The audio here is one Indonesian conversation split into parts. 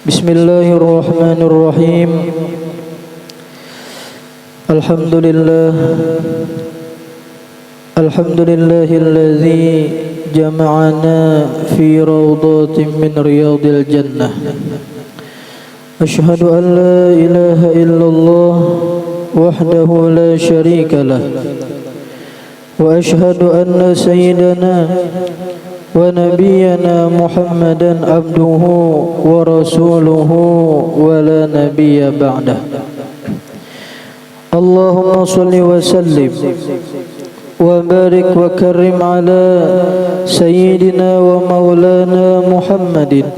Bismillahirrahmanirrahim. Alhamdulillah. Alhamdulillahilladzi jama'ana fi rawdatin min riyadil jannah. Asyhadu an la ilaha illallah wahdahu la syarika lah. Wa asyhadu anna sayyidana wa nabiyyana Muhammadan abduhu wa rasuluhu wa la nabiyya ba'dah. Allahumma salli wa sallim wa barik wa karrim ala sayyidina wa maulana Muhammadin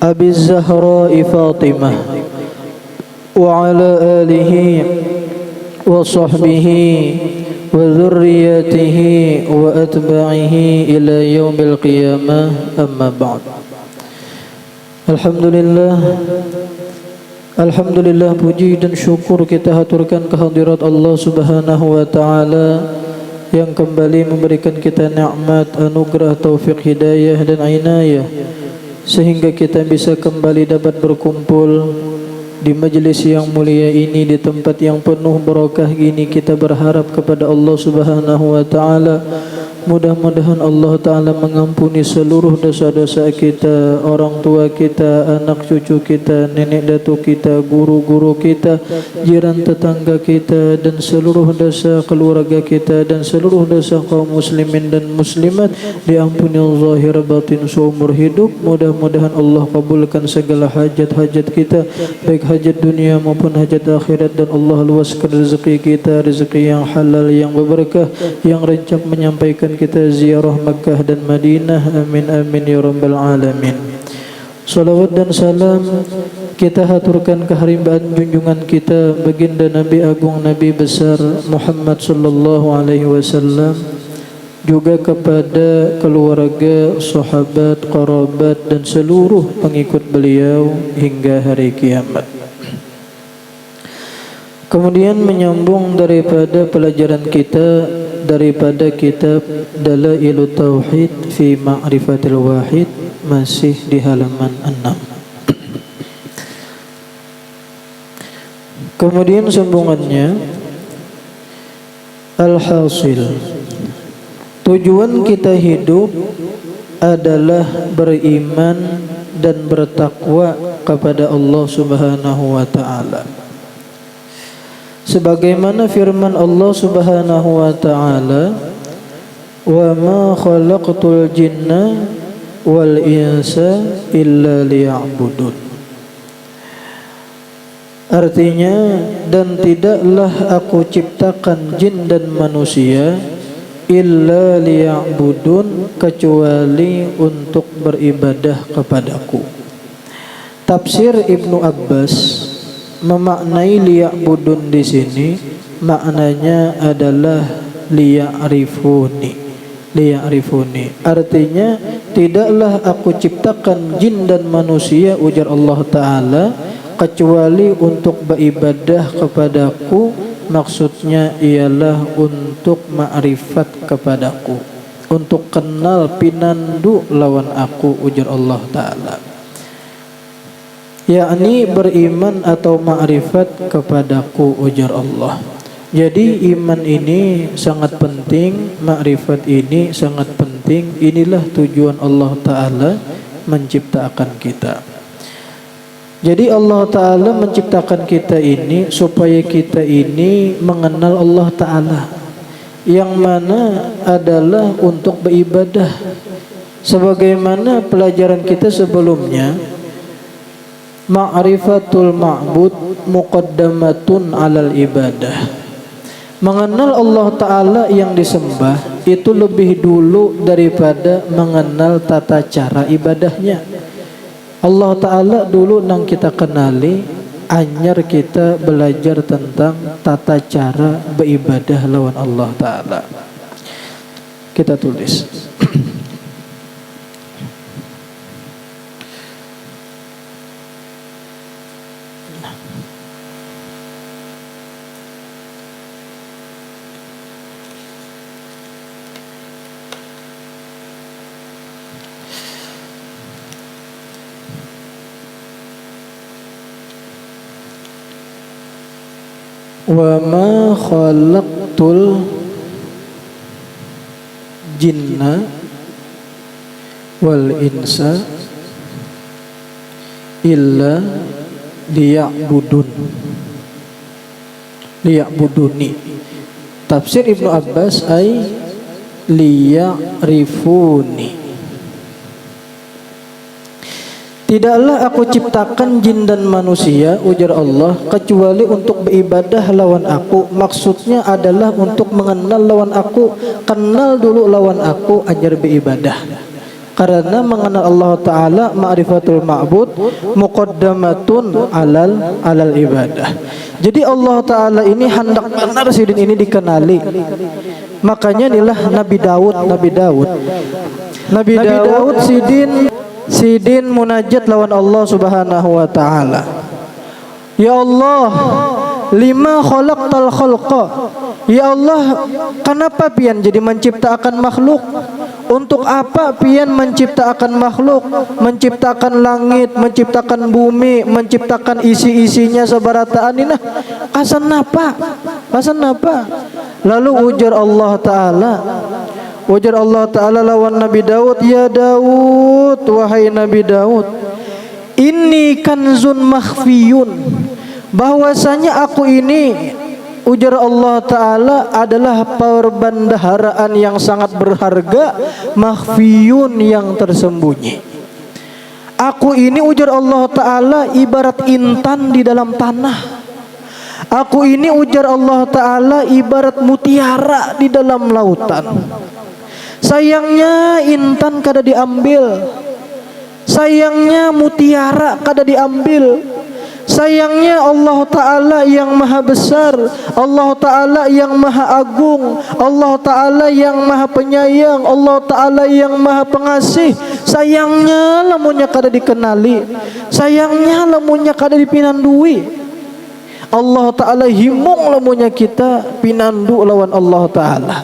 Abi Zahra Fatimah wa ala alihi wa sahbihi wa dzurriyyatihi wa atba'ihi ila yaumil qiyamah, amma ba'd. Alhamdulillah, puji dan syukur kita haturkan kehadirat Allah Subhanahu wa taala yang kembali memberikan kita nikmat, anugerah, taufik, hidayah dan inayah sehingga kita bisa kembali dapat berkumpul di majlis yang mulia ini, di tempat yang penuh barakah ini. Kita berharap kepada Allah Subhanahu wa taala, mudah-mudahan Allah taala mengampuni seluruh dosa-dosa kita, orang tua kita, anak cucu kita, nenek datuk kita, guru-guru kita, jiran tetangga kita, dan seluruh dosa keluarga kita dan seluruh dosa kaum muslimin dan muslimat diampuni zahir batin seumur hidup. Mudah-mudahan Allah kabulkan segala hajat-hajat kita, baik hajat dunia maupun hajat akhirat, dan Allah luaskan rezeki kita, rezeki yang halal, yang berberkah, yang rencap menyampaikan kita ziarah Makkah dan Madinah. Amin amin ya rabbal alamin. Salawat dan salam kita haturkan keharimbaan junjungan kita baginda Nabi agung, Nabi besar Muhammad sallallahu alaihi wasallam, juga kepada keluarga, sahabat, kerabat dan seluruh pengikut beliau hingga hari kiamat. Kemudian menyambung daripada pelajaran kita daripada kitab Dalailut Tauhid fi Ma'rifatil Wahid, masih di halaman 6. Kemudian sambungannya, alhasil, tujuan kita hidup adalah beriman dan bertakwa kepada Allah Subhanahu wa taala. Sebagaimana firman Allah Subhanahu wa taala, "Wa ma khalaqtul jinna wal insa illa liya'budun." Artinya, dan tidaklah aku ciptakan jin dan manusia illa liya'budun, kecuali untuk beribadah kepadaku. Tafsir Ibnu Abbas memaknai liya'budun di sini maknanya adalah liya'rifuni. Liya'rifuni artinya, tidaklah aku ciptakan jin dan manusia, ujar Allah taala, kecuali untuk beribadah kepadaku. Maksudnya ialah untuk ma'rifat kepadaku, untuk kenal pinandu lawan aku, ujar Allah taala, yakni beriman atau ma'rifat kepadaku, ujar Allah. Jadi iman ini sangat penting, ma'rifat ini sangat penting. Inilah tujuan Allah taala menciptakan kita. Jadi Allah taala menciptakan kita ini supaya kita ini mengenal Allah taala, yang mana adalah untuk beribadah. Sebagaimana pelajaran kita sebelumnya, ma'rifatul ma'bud muqaddamatun alal ibadah. Mengenal Allah taala yang disembah itu lebih dulu daripada mengenal tata cara ibadahnya. Allah taala dulu nang kita kenali, anyar kita belajar tentang tata cara beribadah lawan Allah taala. Kita tulis. Wa ma khalaqtul jinna wal insa illa liya'buduni. Tafsir Ibnu Abbas ay liya'rifuni. Tidaklah aku ciptakan jin dan manusia, ujar Allah, kecuali untuk beribadah lawan aku. Maksudnya adalah untuk mengenal lawan aku. Kenal dulu lawan aku, ajar beribadah. Karena mengenal Allah Ta'ala, ma'rifatul ma'bud muqaddamatun alal ibadah. Jadi Allah Ta'ala ini hendak benar sidin ini dikenali. Makanya inilah Nabi Daud sidin munajat lawan Allah Subhanahu wa Ta'ala. Ya Allah, lima khalaqtal khalqa. Ya Allah, kenapa pian jadi menciptakan makhluk? Untuk apa pian menciptakan makhluk? Menciptakan langit, menciptakan bumi, menciptakan isi-isinya sebarataan ini. Kasan apa? Lalu ujar Allah Ta'ala lawan Nabi Daud, ya Daud, wahai Nabi Daud, inni kanzun makhfiyun, bahwasanya aku ini, ujar Allah Ta'ala, adalah perbendaharaan yang sangat berharga, makhfiyun, yang tersembunyi. Aku ini, ujar Allah Ta'ala, ibarat intan di dalam tanah. Aku ini, ujar Allah Ta'ala, ibarat mutiara di dalam lautan. Sayangnya intan kada diambil, sayangnya mutiara kada diambil. Sayangnya Allah Ta'ala yang maha besar, Allah Ta'ala yang maha agung, Allah Ta'ala yang maha penyayang, Allah Ta'ala yang maha pengasih. Sayangnya lamunnya kada dikenali, sayangnya lamunnya kada dipinandui. Allah Ta'ala himung lamunnya kita pinandu lawan Allah Ta'ala.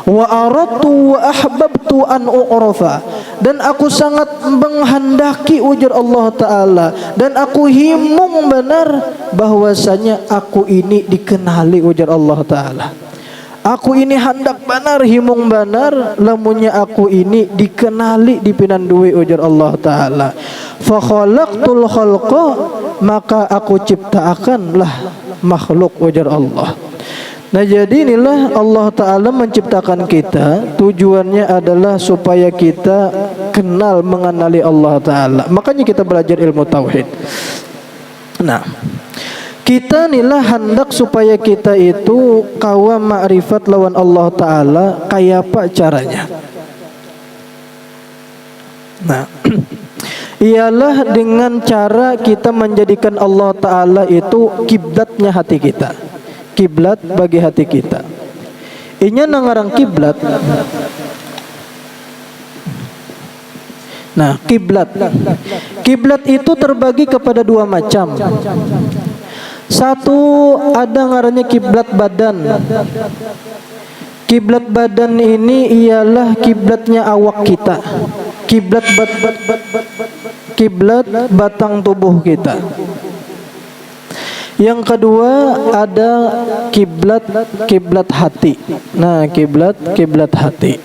Wa aradtu wa ahbabtu an u'rafa, dan aku sangat menghendaki, ujar Allah Ta'ala, dan aku himung benar bahwasanya aku ini dikenali, ujar Allah Ta'ala. Aku ini hendak benar, himung benar lamunnya aku ini dikenali, dipinandui, ujar Allah Ta'ala. Fa khalaqtul khalqa, maka aku ciptakanlah makhluk, ujar Allah. Nah, jadi inilah Allah Ta'ala menciptakan kita, tujuannya adalah supaya kita kenal, mengenali Allah Ta'ala. Makanya kita belajar ilmu tauhid. Nah, kita inilah hendak supaya kita itu kawa ma'rifat lawan Allah Ta'ala. Kayak apa caranya? Nah, ialah dengan cara kita menjadikan Allah Ta'ala itu kiblatnya hati kita, kiblat bagi hati kita. Inya nangarang kiblat. Nah, kiblat itu terbagi kepada dua macam. Satu, ada ngarannya kiblat badan. Kiblat badan ini ialah kiblatnya awak kita, kiblat batang tubuh kita. Yang kedua ada kiblat hati. Nah, kiblat hati.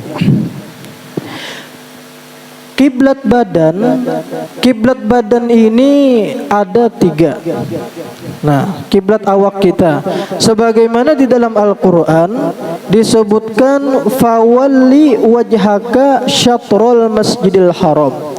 Kiblat badan ini ada 3. Nah, kiblat awak kita, sebagaimana di dalam Al-Quran disebutkan, fawalli wajhaka syatrul masjidil haram.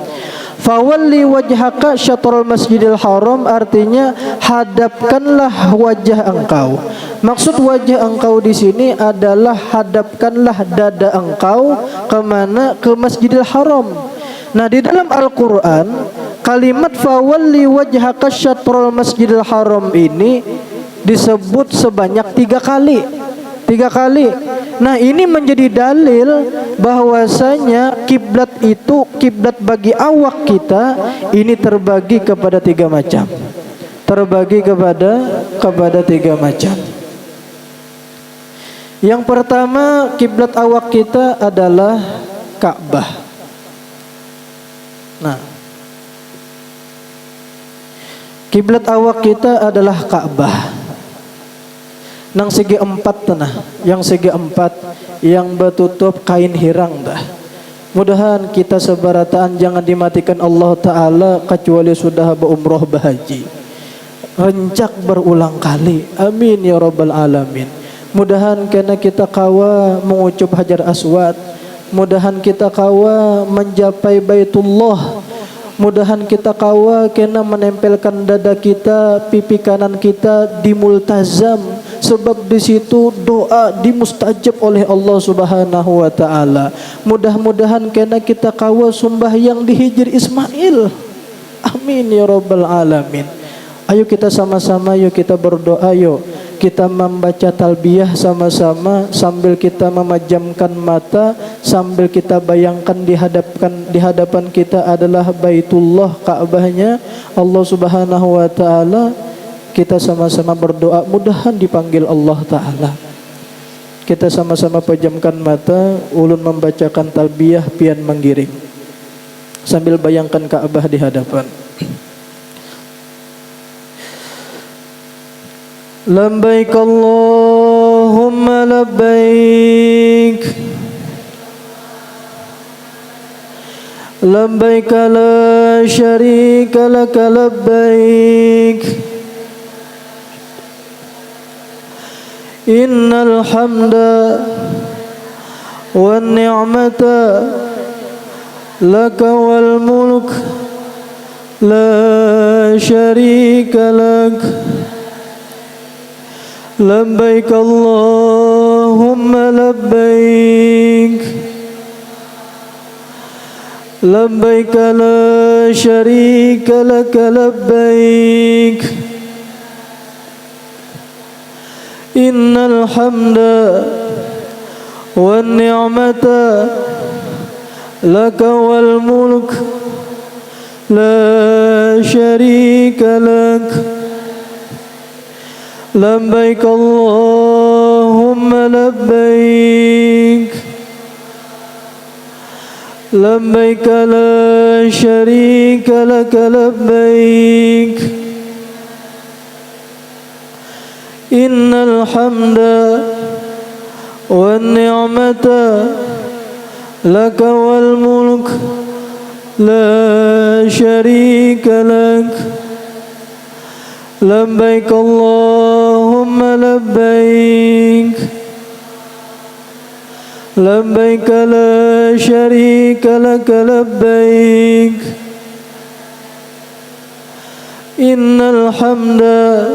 Fawalli wajhaka syatrul masjidil haram artinya hadapkanlah wajah engkau. Maksud wajah engkau di sini adalah hadapkanlah dada engkau kemana? Ke Masjidil Haram. Nah, di dalam Al-Quran kalimat fawalli wajhaka syatrul masjidil haram ini disebut sebanyak 3 kali. Nah, ini menjadi dalil bahwasanya kiblat itu, kiblat bagi awak kita ini terbagi kepada 3 macam. Terbagi kepada 3 macam. Yang pertama, kiblat awak kita adalah Ka'bah. Nah, kiblat awak kita adalah Ka'bah. nang segi empat tanah, yang segi empat yang betutup kain hirang dah. Mudahan kita sebarataan jangan dimatikan Allah Ta'ala kecuali sudah berumroh bahaji. Rencak berulang kali. Amin ya rabbal alamin. Mudahan kena kita kawa mengucup Hajar Aswad. Mudahan kita kawa mencapai Baitullah. Mudahan kita kawa kena menempelkan dada kita, pipi kanan kita di multazam, sebab di situ doa dimustajab oleh Allah Subhanahu wa taala. Mudah-mudahan kena kita kawa sembahyang di Hijr Ismail. Amin ya rabbal alamin. Ayo kita sama-sama, yuk kita berdoa, yuk kita membaca talbiyah sama-sama sambil kita memejamkan mata, sambil kita bayangkan di hadapan kita adalah Baitullah, Ka'bahnya Allah Subhanahu wa taala. Kita sama-sama berdoa mudahan dipanggil Allah Ta'ala. Kita sama-sama pejamkan mata, ulun membacakan talbiyah, pian menggiring sambil bayangkan Ka'bah di hadapan. Labbaik Allahumma labbaik, labbaik la syarika laka labbaik, innal hamda wan ni'mata laka wal mulk la syarika lak. Labbaik Allahumma labbaik, labbaik la syarika laka labbaik, innal hamda wan ni'mata laka wal mulk la syarika lak. Labbaik Allahumma labbaik, labbaik la syarika laka labbaik, innal hamda wan ni'mata laka wal mulk la syarika lak. Labbaik Allahumma labbaik, labbaik la syarika laka labbaik, innal hamda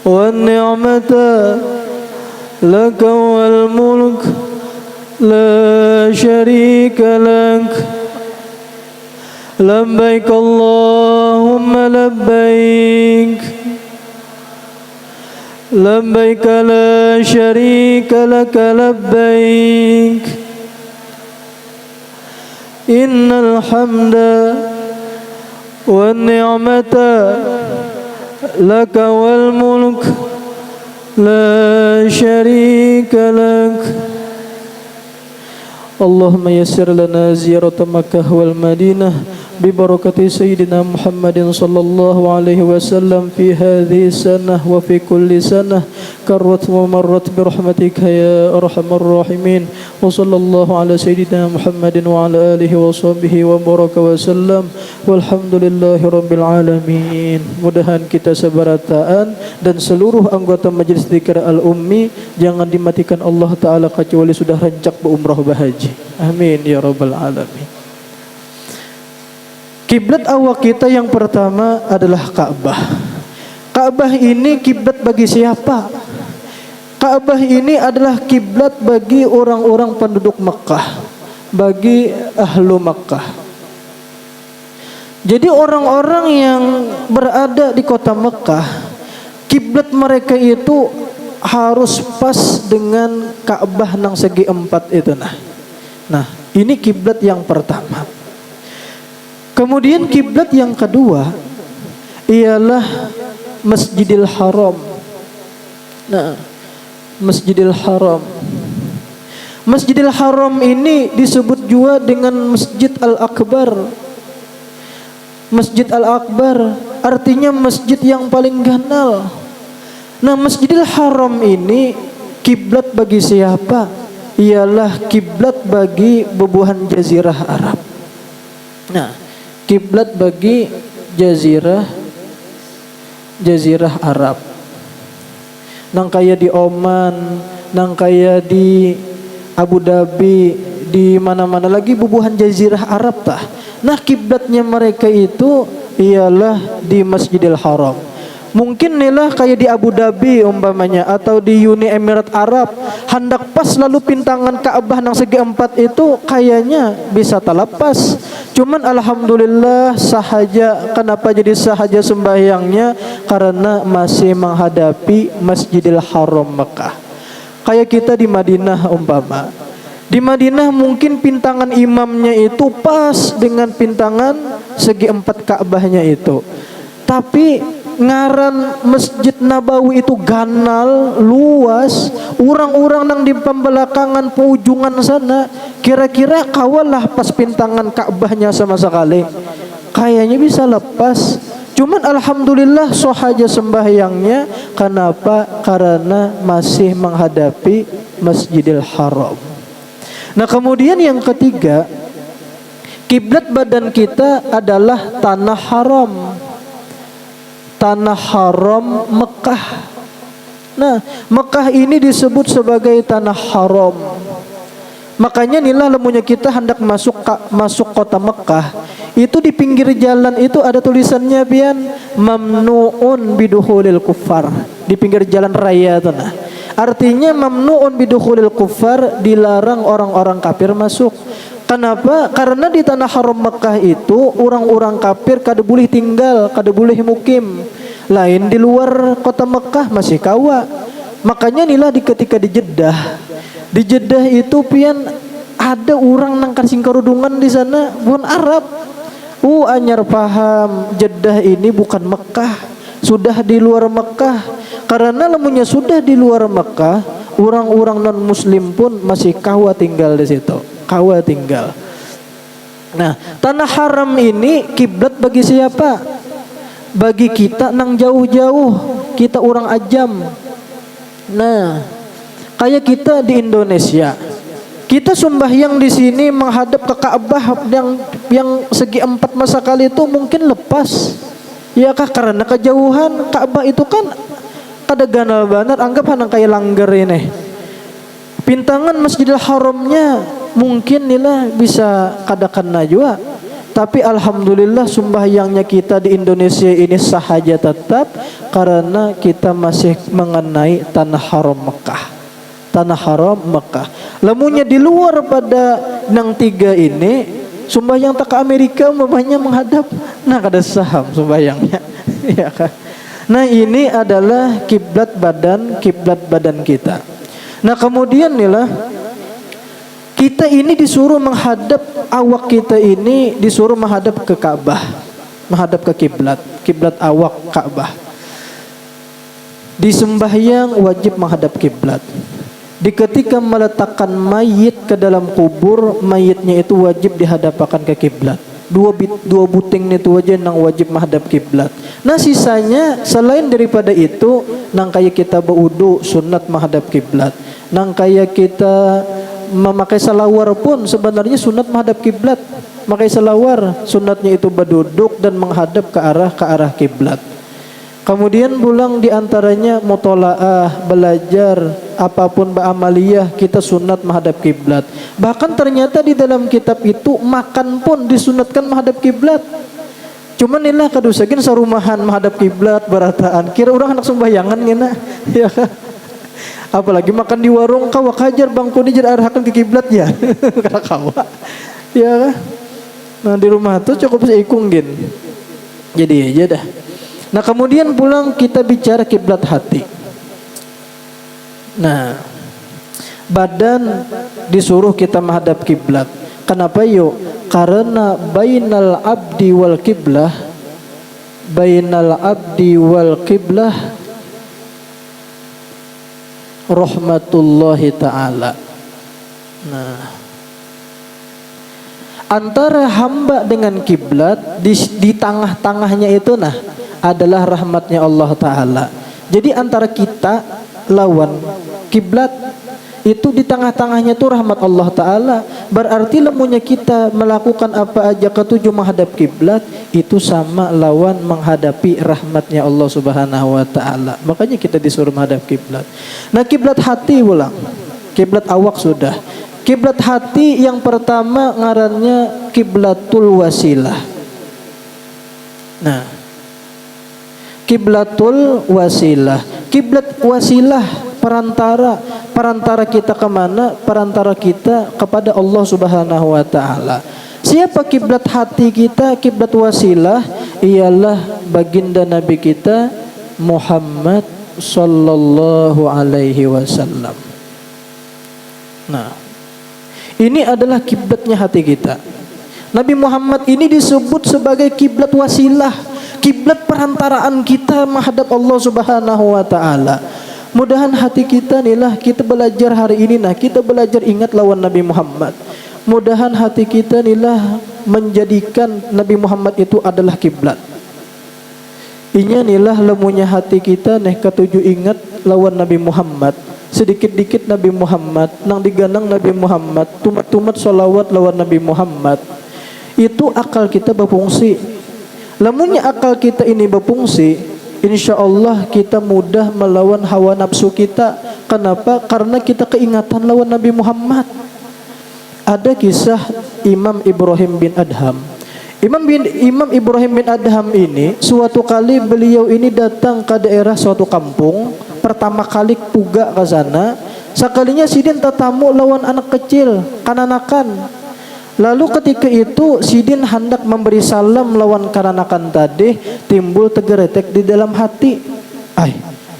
wan ni'mata laka wal mulk la syarika lak. Labbaik Allahumma labbaik, labbaik la syarika laka labbaik, innal hamda wan ni'mata laka wal mulk la syarika lak. Allahumma yassir lana ziyarata Makkah wal Madinah bi barakati Sayyidina Muhammadin sallallahu alaihi wasallam fi hadhihi sanah wa fi kulli sanah karrat wa marrat bi rahmatika ya arhamar rahimin. Wa sallallahu ala Sayyidina Muhammadin wa ala alihi wa sahbihi wa baraka wa sallam walhamdulillahi rabbil alamin. Mudahan kita sebarataan dan seluruh anggota Majelis Dzikir Al-Ummi jangan dimatikan Allah Ta'ala kecuali sudah rancak berumrah bahaji. Amin ya rabbal alamin. Kiblat awak kita yang pertama adalah Ka'bah. Ka'bah ini kiblat bagi siapa? Ka'bah ini adalah kiblat bagi orang-orang penduduk Makkah, bagi ahlu Makkah. Jadi orang-orang yang berada di kota Makkah, kiblat mereka itu harus pas dengan Ka'bah nang segi empat itu Nah, ini kiblat yang pertama. Kemudian kiblat yang kedua ialah Masjidil Haram. Nah, Masjidil Haram. Masjidil Haram ini disebut juga dengan Masjid Al-Akbar. Masjid Al-Akbar artinya masjid yang paling ganal. Nah, Masjidil Haram ini kiblat bagi siapa? Ialah kiblat bagi bebuhan jazirah Arab. Nah, kiblat bagi jazirah Arab. Nang kaya di Oman, nang kaya di Abu Dhabi, di mana-mana lagi bubuhan jazirah Arab tah. Nah, kiblatnya mereka itu ialah di Masjidil Haram. Mungkin nilah kayak di Abu Dhabi umpamanya atau di Uni Emirat Arab, hendak pas lalu pintangan Ka'bah nang segi empat itu kayaknya bisa terlepas. Cuman alhamdulillah sahaja, kenapa jadi sahaja sembahyangnya? Karena masih menghadapi Masjidil Haram Mekah. Kayak kita di Madinah umpama. Di Madinah mungkin pintangan imamnya itu pas dengan pintangan segi empat Ka'bahnya itu. Tapi ngaran Masjid Nabawi itu ganal, luas, orang-orang nang di pembelakangan ujungan sana kira-kira kawalah pas pintangan Ka'bahnya sama sekali. Kayaknya bisa lepas. Cuman alhamdulillah sahaja sembahyangnya. Kenapa? Karena masih menghadapi Masjidil Haram. Nah, kemudian yang ketiga, kiblat badan kita adalah tanah haram. Tanah haram Mekah. Nah, Mekah ini disebut sebagai tanah haram. Makanya inilah lemunya kita hendak masuk kota Mekah, itu di pinggir jalan itu ada tulisannya pian mamnuun bidukhulil kuffar. Di pinggir jalan raya itu nah. Artinya mamnuun bidukhulil kuffar, dilarang orang-orang kafir masuk. Kenapa? Karena di tanah haram Mekah itu orang-orang kafir kada boleh tinggal, kada boleh mukim. Lain di luar kota Mekah masih kawa. Makanya inilah ketika di Jeddah itu pian ada orang nang kancing kerudungan di sana bukan Arab. Anyar paham Jeddah ini bukan Mekah, sudah di luar Mekah. Karena lemunya sudah di luar Mekah, orang-orang non muslim pun masih kawa tinggal di situ. Kawa tinggal. Nah, tanah haram ini kiblat bagi siapa? Bagi kita nang jauh-jauh, kita orang ajam. Nah, kayak kita di Indonesia, kita sembahyang di sini menghadap ke Ka'bah yang segi empat masa kali itu mungkin lepas. Ya kah? Karena kejauhan Ka'bah itu kan kada ganal banget, anggap hanang kayak langgar ini. Pintangan Masjidil Haramnya mungkin nila bisa kadakan najwa. Tapi alhamdulillah sembahyangnya kita di Indonesia ini sahaja tetap karena kita masih mengenai tanah haram Mekah. Tanah haram Mekah. Lemunya di luar pada nang tiga ini sembahyang tak ke Amerika umpamanya menghadap, nah kada saham sembahyangnya. Ya kan? Nah, ini adalah kiblat badan kita. Nah, kemudian nilah kita ini disuruh menghadap, awak kita ini disuruh menghadap ke Ka'bah, menghadap ke kiblat awak Ka'bah. Di sembahyang wajib menghadap kiblat. Di ketika meletakkan mayit ke dalam kubur, mayitnya itu wajib dihadapkan ke kiblat. Dua buting itu aja nang wajib menghadap kiblat. Nah, sisanya selain daripada itu, nang kayak kita berwudu sunat menghadap kiblat. Nang kayak kita memakai salawar pun sebenarnya sunat menghadap kiblat. Memakai salawar sunatnya itu berduduk dan menghadap ke arah kiblat. Kemudian pulang diantaranya mutolaah, belajar apapun ba'amaliyah kita sunat menghadap kiblat. Bahkan ternyata di dalam kitab itu makan pun disunatkan menghadap kiblat. Cuman inilah kadusagin sarumahan menghadap kiblat berataan. Kira orang anak sumbayangan ngena, ya kan? Apalagi makan di warung kawa kajar bangku ni jadi arahkan ke kiblat ya. Kada kawa. Ya kan? Nah, di rumah tuh cukup seikung gin. Jadi aja dah. Nah, kemudian pulang kita bicara kiblat hati. Nah, badan disuruh kita menghadap kiblat. Kenapa yuk? Karena bainal abdi wal kiblah, rahmatullahi ta'ala. Nah, antara hamba dengan kiblat di tengah-tengahnya itu adalah rahmatnya Allah Ta'ala. Jadi antara kita lawan kiblat itu di tengah-tengahnya itu rahmat Allah Ta'ala. Berarti lemunya kita melakukan apa aja ketujuh menghadap kiblat, itu sama lawan menghadapi rahmatnya Allah Subhanahu Wa Ta'ala. Makanya kita disuruh menghadap kiblat. Nah, kiblat hati ulang, kiblat awak sudah. Kiblat hati yang pertama ngarannya kiblatul wasilah. Nah, kiblatul wasilah, kiblat wasilah perantara kita kemana? Perantara kita kepada Allah Subhanahu Wa Ta'ala. Siapa kiblat hati kita, kiblat wasilah? Ialah baginda Nabi kita Muhammad sallallahu alaihi wasallam. Nah, ini adalah kiblatnya hati kita. Nabi Muhammad ini disebut sebagai kiblat wasilah, kiblat perantaraan kita menghadap Allah Subhanahu Wa Ta'ala. Mudahan hati kita inilah kita belajar hari ini, nah kita belajar ingat lawan Nabi Muhammad. Mudahan hati kita inilah menjadikan Nabi Muhammad itu adalah kiblat. Inya inilah lemunya hati kita nih ketujuh ingat lawan Nabi Muhammad. Sedikit-dikit Nabi Muhammad, nang diganang Nabi Muhammad, tumat-tumat sholawat lawan Nabi Muhammad. Itu akal kita berfungsi. Lemunya akal kita ini berfungsi, insya Allah kita mudah melawan hawa nafsu kita. Kenapa? Karena kita keingatan lawan Nabi Muhammad. Ada kisah Imam Ibrahim bin Adham. Imam Ibrahim bin Adham ini suatu kali beliau ini datang ke daerah suatu kampung. Pertama kali puga ke sana. Sekalinya sidin tetamu lawan anak kecil, kananakan. Lalu ketika itu sidin hendak memberi salam lawan kananakan tadi, timbul tegeretek di dalam hati.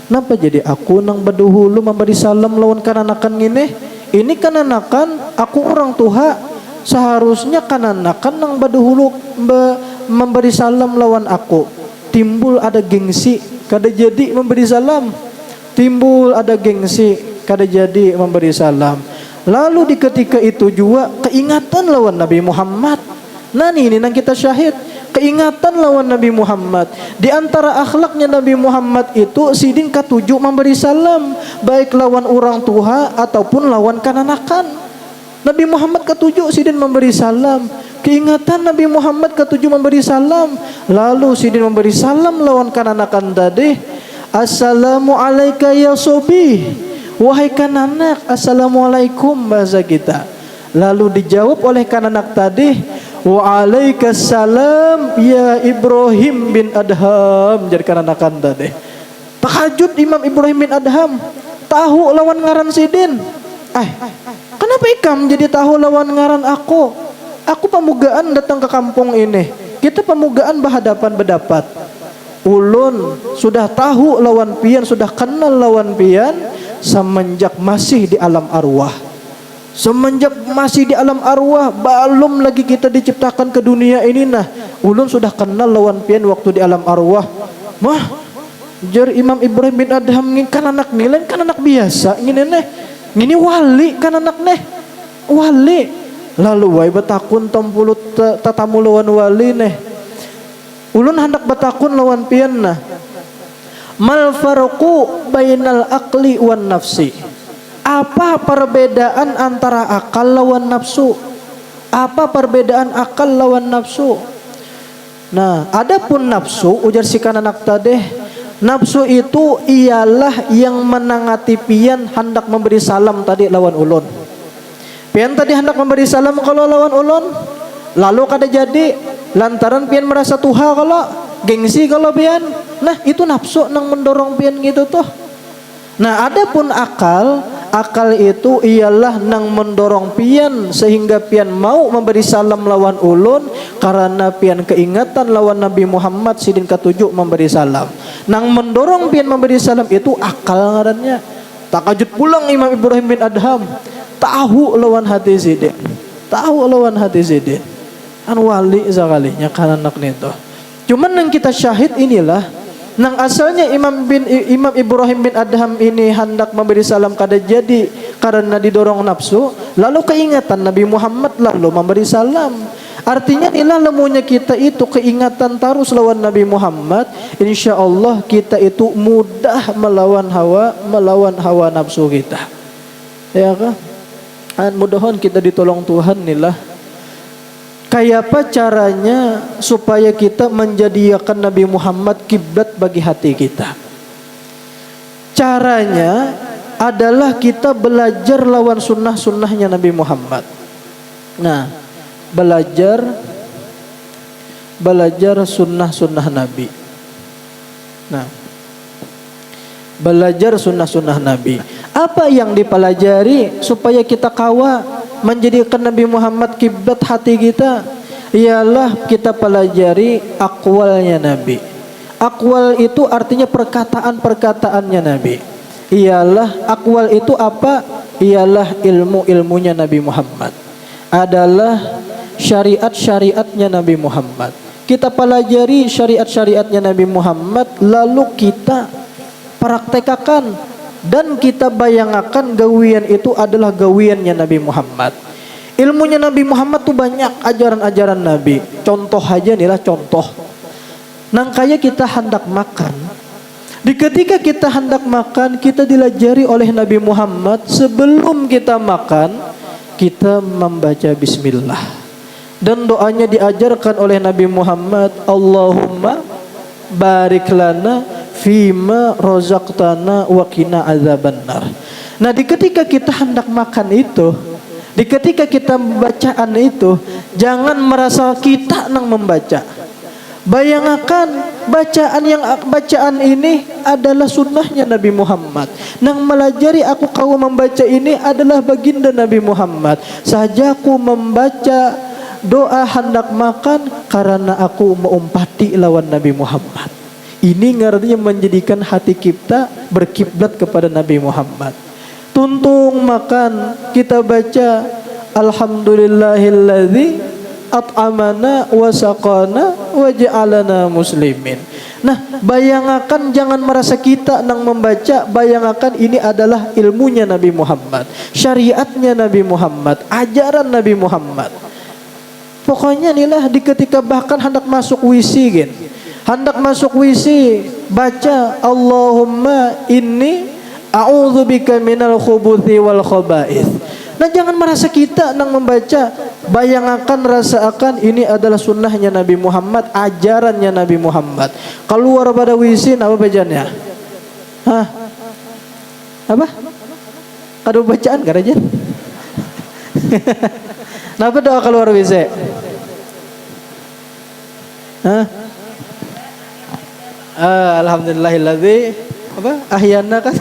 Kenapa jadi aku nang baduhulu memberi salam lawan kananakan gini? Ini kananakan aku orang tua, seharusnya kananakan nang baduhulu memberi salam lawan aku. Timbul ada gengsi, kada jadi memberi salam. Timbul ada gengsi, kada jadi memberi salam. Lalu di ketika itu juga keingatan lawan Nabi Muhammad. Nah ini nang kita syahid, keingatan lawan Nabi Muhammad. Di antara akhlaknya Nabi Muhammad itu sidin ketujuh memberi salam, baik lawan orang tua ataupun lawan kananakan. Nabi Muhammad ketujuh sidin memberi salam. Keingatan Nabi Muhammad ketujuh memberi salam. Lalu sidin memberi salam lawan kananakan tadi. Assalamu alayka ya sobi. Wahai kananak, assalamualaikum bahasa kita. Lalu dijawab oleh kananak tadi, waalaikumsalam ya Ibrahim bin Adham. Jadi kananakan tadi tahajud Imam Ibrahim bin Adham, tahu lawan ngaran sidin. Kenapa ikam jadi tahu lawan ngaran aku? Aku pemugaan datang ke kampung ini. Kita pemugaan berhadapan berdapat. Ulun sudah tahu lawan pian, sudah kenal lawan pian semenjak masih di alam arwah. Semenjak masih di alam arwah, belum lagi kita diciptakan ke dunia ini. Nah, ulun sudah kenal lawan pian waktu di alam arwah. Mah, jar Imam Ibrahim bin Adham ini kan anak nilai, kan anak biasa. Ini wali kan anak neh, wali. Lalu wai batakun tompulu tatamu lawan wali neh. Ulun hendak batakun lawan pian nah. Mal farqu bainal aqli wan nafsi. Apa perbedaan antara akal lawan nafsu? Apa perbedaan akal lawan nafsu? Nah, adapun nafsu ujar si kananak tadi, nafsu itu ialah yang menangati pian hendak memberi salam tadi lawan ulun. Pian tadi hendak memberi salam kalau lawan ulun, lalu kada jadi lantaran pian merasa tuha kalau gengsi kalau pian. Nah, itu nafsu nang mendorong pian gitu tuh. Nah, adapun akal itu ialah nang mendorong pian sehingga pian mau memberi salam lawan ulun karena pian keingatan lawan Nabi Muhammad sidin ketujuh memberi salam. Nang mendorong pian memberi salam itu akal ngarannya. Takajud pulang Imam Ibrahim bin Adham, tahu lawan hati sidin. Tahu lawan hati sidin. An wali sekalinya kan anak nito. Cuman yang kita syahid inilah nang asalnya Imam Ibrahim bin Adham ini hendak memberi salam kada jadi karena didorong nafsu, lalu keingatan Nabi Muhammad lalu memberi salam. Artinya inilah lemunya kita itu keingatan terus lawan Nabi Muhammad, insya Allah kita itu mudah melawan hawa nafsu kita. Ya kan? Mudah-mudahan kita ditolong Tuhan nilah. Kayak apa caranya supaya kita menjadikan Nabi Muhammad kiblat bagi hati kita? Caranya adalah kita belajar lawan sunnah-sunnahnya Nabi Muhammad. Nah, belajar sunnah-sunnah Nabi. Nah, belajar sunnah-sunnah Nabi. Apa yang dipelajari supaya kita kawa menjadikan Nabi Muhammad kiblat hati kita? Ialah kita pelajari aqwalnya Nabi. Aqwal itu artinya perkataan-perkataannya Nabi. Ialah aqwal itu apa? Ialah ilmu-ilmunya Nabi Muhammad. Adalah syariat-syariatnya Nabi Muhammad. Kita pelajari syariat-syariatnya Nabi Muhammad, lalu kita praktekkan dan kita bayangkan gawian itu adalah gawiannya Nabi Muhammad. Ilmunya Nabi Muhammad tuh banyak, ajaran-ajaran Nabi. Contoh aja inilah contoh. Nang kaya kita hendak makan. Ketika kita hendak makan, kita dilajari oleh Nabi Muhammad sebelum kita makan, kita membaca bismillah. Dan doanya diajarkan oleh Nabi Muhammad, Allahumma barik lana fima rozaqtana wa qina azabannar. Nah, ketika kita hendak makan itu, ketika kita bacaan itu, jangan merasa kita nang membaca. Bayangkan bacaan ini adalah sunnahnya Nabi Muhammad. Nang melajari aku kau membaca ini adalah baginda Nabi Muhammad. Sajaku membaca doa hendak makan karena aku mengumpati lawan Nabi Muhammad. Ini artinya menjadikan hati kita berkiblat kepada Nabi Muhammad. Tuntung makan kita baca Alhamdulillahilladzi at'amana wa saqana wa ja'alana muslimin. Nah, bayangkan jangan merasa kita nang membaca, bayangkan ini adalah ilmunya Nabi Muhammad, syariatnya Nabi Muhammad, ajaran Nabi Muhammad. Pokoknya inilah ketika bahkan hendak masuk WC gen. Hendak masuk WC baca Allahumma inni a'udzubika minal khubuthi wal khaba'ith. Nah, jangan merasa kita nang membaca, bayangkan rasakan ini adalah sunnahnya Nabi Muhammad, ajarannya Nabi Muhammad. Keluar pada WC apa bacaannya? Hah? Apa? Ada bacaan gak aja? Kenapa doa keluar WC? Hah? Alhamdulillahilladzi apa? Ahyana kan?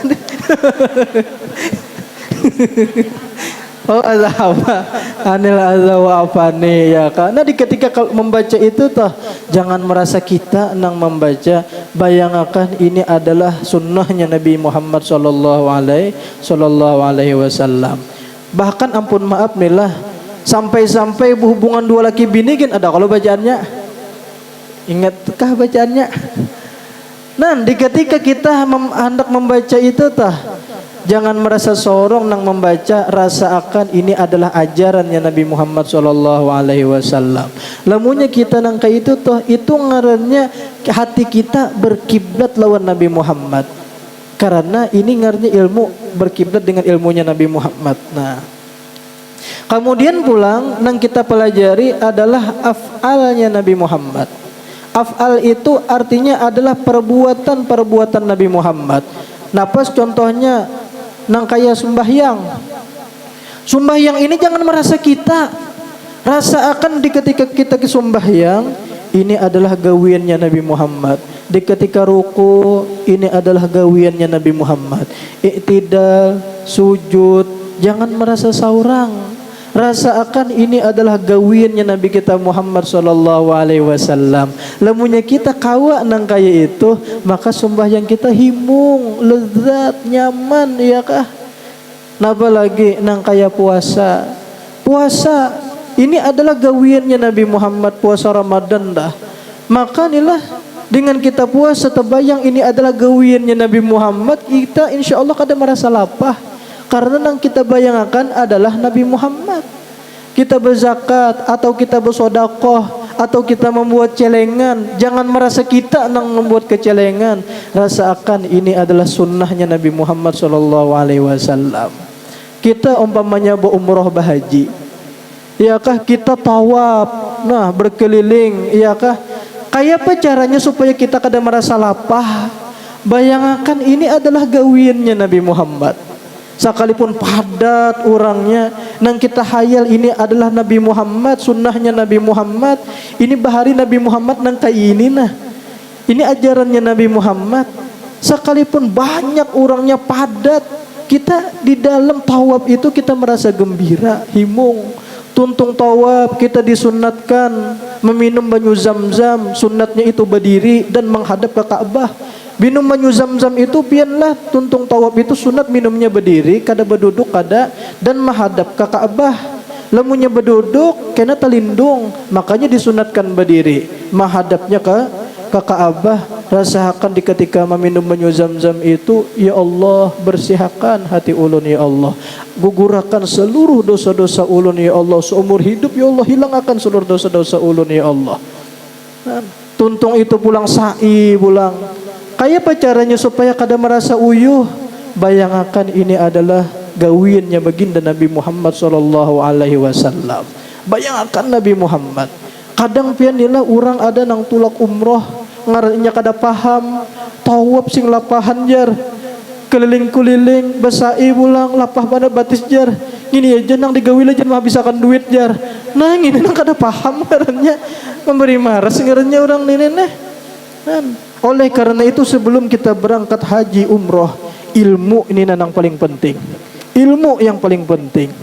Oh azaba anil azawa afani ya kan. Nah, ketika membaca itu toh jangan merasa kita nang membaca, bayangkan ini adalah sunnahnya Nabi Muhammad sallallahu alaihi wasallam. Bahkan ampun maaf nilah, sampai-sampai hubungan dua laki bini kan ada kalau bacaannya. Ingatkah bacaannya? Nah, ketika kita hendak membaca itu toh jangan merasa sorong nang membaca, rasa akan ini adalah ajarannya Nabi Muhammad sallallahu alaihi wasallam. Lamunya kita nang kayak itu toh itu ngarannya hati kita berkiblat lawan Nabi Muhammad. Karena ini ngarannya ilmu berkiblat dengan ilmunya Nabi Muhammad. Nah, kemudian pulang nang kita pelajari adalah af'alnya Nabi Muhammad. Af'al itu artinya adalah perbuatan-perbuatan Nabi Muhammad. Nah, pas contohnya nang kaya sembahyang. Sembahyang ini jangan merasa kita, rasa akan ketika kita ke sembahyang ini adalah gawiannya Nabi Muhammad. Ketika ruku ini adalah gawiannya Nabi Muhammad. Iktidal, sujud, jangan merasa saurang. Rasa akan ini adalah gawiannya Nabi kita Muhammad sallallahu alaihi wasallam. Lamunya kita kawa nang kaya itu, maka sembahyang kita himung, lezat, nyaman, ya kah? Napa lagi nang kaya puasa. Puasa ini adalah gawiannya Nabi Muhammad, puasa Ramadan dah. Maka inilah dengan kita puasa terbayang ini adalah gawiannya Nabi Muhammad, kita insyaallah kada merasa lapar. Karena yang kita bayangkan adalah Nabi Muhammad. kita berzakat atau kita bersedekah atau kita membuat celengan, jangan merasa kita yang membuat kecelengan. Rasakan ini adalah sunnahnya Nabi Muhammad SAW. Kita umpamanya berumrah berhaji, iyakah kita tawaf, nah berkeliling, iyakah kayak apa caranya supaya kita kada merasa lapah? Bayangkan ini adalah gawiannya Nabi Muhammad. Sekalipun padat orangnya, nang kita hayal ini adalah Nabi Muhammad, sunnahnya Nabi Muhammad. Ini bahari Nabi Muhammad nang kayak ini nah. Ini ajarannya Nabi Muhammad. Sekalipun banyak orangnya padat, kita di dalam tawaf itu kita merasa gembira, himung. Tuntung tawaf kita disunatkan meminum banyu zam-zam, sunatnya itu berdiri dan menghadap ke Ka'bah. Minum banyu zam-zam itu pianlah tuntung tawaf itu sunat minumnya berdiri, kada berduduk kada, dan menghadap ke Ka'bah. Lamunnya berduduk kena telindung, makanya disunatkan berdiri, menghadapnya ke Ka'bah. Rasakan di ketika meminum banyu zam-zam itu, ya Allah, bersihkan hati ulun ya Allah, gugurakan seluruh dosa-dosa ulun ya Allah, seumur hidup ya Allah hilangkan seluruh dosa-dosa ulun ya Allah. Tuntung itu pulang sa'i pulang. Kayak apa caranya supaya kada merasa uyuh? Bayangkan ini adalah gawiannya baginda Nabi Muhammad SAW. Bayangkan Nabi Muhammad. Kadang pianilah orang ada nang tulak umroh, ngarannya kada paham, tawab sing lapahan jar, keliling-keliling, besai pulang, lapah pada batis jar. Gini aja nang digawi aja menghabiskan duit jar. Nah ini nang kada paham ngarannya, memberi marah ngarannya orang neneh. Oleh karena itu sebelum kita berangkat haji umroh, ilmu ini yang paling penting. Ilmu yang paling penting.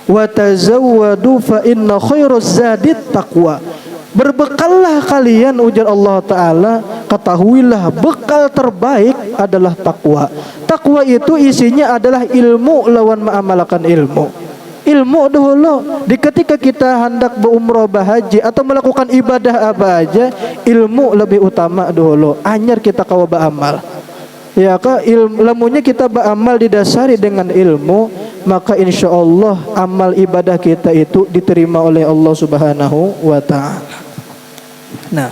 Wa tazawwadu fa inna khairuz zadit taqwa. Berbekallah kalian, ujar Allah Ta'ala, ketahuilah bekal terbaik adalah takwa. Takwa itu isinya adalah ilmu lawan mengamalkan ilmu. Ilmu dahulu. Di ketika kita hendak berumrah berhaji atau melakukan ibadah apa aja, ilmu lebih utama dahulu. Anyar kita kawa beramal. Ya kah, ilmunya kita beramal didasari dengan ilmu, maka insya Allah amal ibadah kita itu diterima oleh Allah Subhanahu wa Ta'ala. Nah,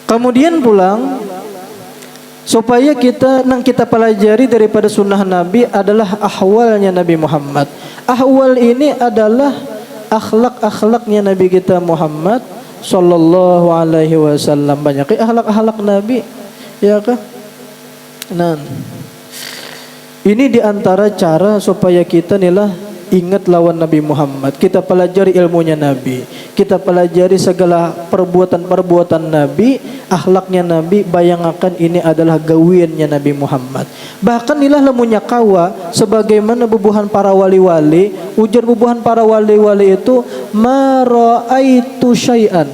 kemudian pulang supaya kita pelajari daripada sunnah Nabi adalah ahwalnya Nabi Muhammad. Ahwal ini adalah akhlak-akhlaknya Nabi kita Muhammad sallallahu alaihi wasallam. Banyak akhlak-akhlak Nabi, ya kah? Nah, ini diantara cara supaya kita nilah ingat lawan Nabi Muhammad. Kita pelajari ilmunya Nabi, kita pelajari segala perbuatan-perbuatan Nabi, akhlaknya Nabi. Bayangkan ini adalah gawiannya Nabi Muhammad. Bahkan inilah lamunya kawa sebagaimana bubuhan para wali-wali. Ujar bubuhan para wali-wali itu, ma ra'aitu syai'an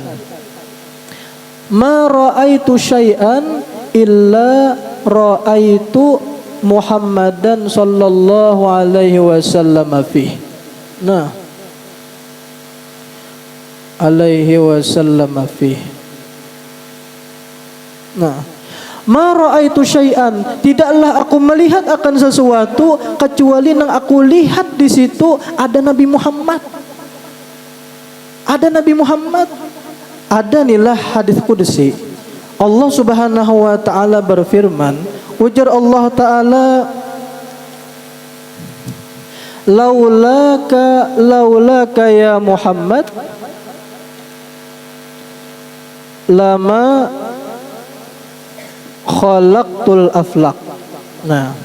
illa ra'aitu Muhammadan sallallahu alaihi wasallam fi. Nah, alaihi wasallam fi. Nah, ma ra'aitu syai'an, tidaklah aku melihat akan sesuatu kecuali nang aku lihat di situ ada Nabi Muhammad. Ada Nabi Muhammad. Ada nilah hadis qudsi. Allah Subhanahu wa Ta'ala berfirman, ujar Allah Ta'ala, laulaka ya Muhammad lama khalaqtul aflaq. Nah,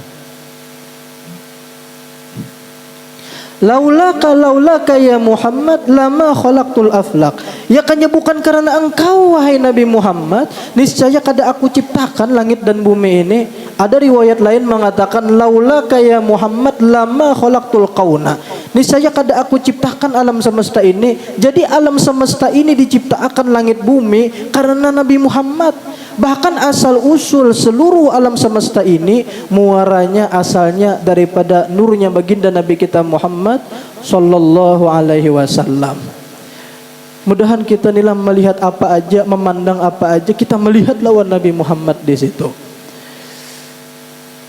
laulaka ya Muhammad lama khalaqtul aflaq. Ya kanya bukan karena engkau wahai Nabi Muhammad, niscaya kada aku ciptakan langit dan bumi ini. Ada riwayat lain mengatakan laulaka ya Muhammad lama khalaqtul qauna. Niscaya kada aku ciptakan alam semesta ini. Jadi alam semesta ini diciptakan langit bumi karena Nabi Muhammad. Bahkan asal usul seluruh alam semesta ini muaranya asalnya daripada nurnya baginda Nabi kita Muhammad sallallahu alaihi wasallam. Mudahan kita nilah melihat apa aja, memandang apa aja, kita melihat lawan Nabi Muhammad di situ.